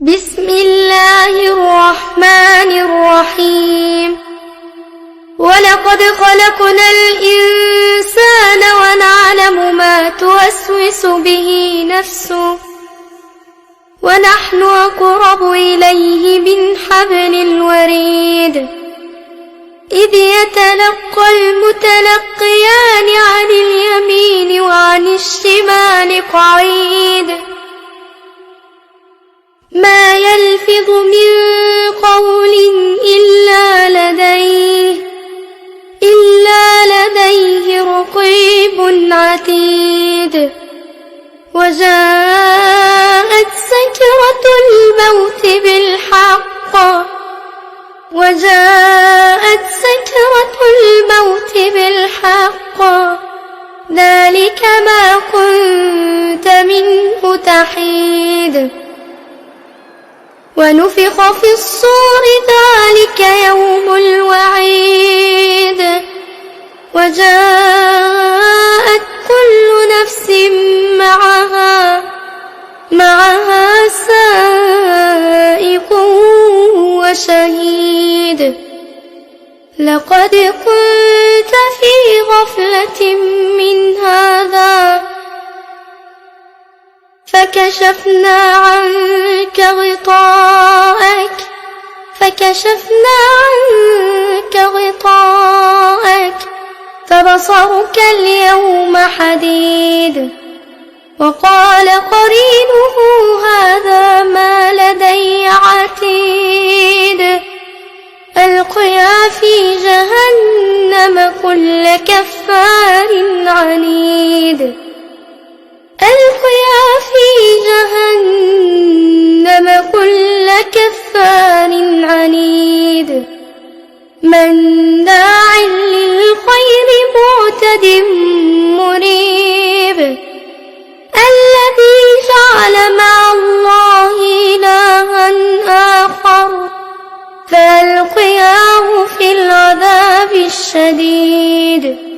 بسم الله الرحمن الرحيم. ولقد خلقنا الإنسان ونعلم ما توسوس به نفسه ونحن أقرب إليه من حبل الوريد إذ يتلقى المتلقيان عن اليمين وعن الشمال قعيد ما يلفظ من قول إلا لديه رقيب عتيد وجاءت سكرة الموت بالحق ذلك ما كنت منه تحيد ونفخ في الصور ذلك يوم الوعيد وجاءت كل نفس معها سائق وشهيد لقد كنت في غفلة من هذا فكشفنا عنك غطاءك فبصرك اليوم حديد وقال قرينه هذا ما لدي عتيد ألقيا في جهنم كل كفار عنيد مناع للخير معتد مريب الذي جعل مع الله إلها آخر فألقياه في العذاب الشديد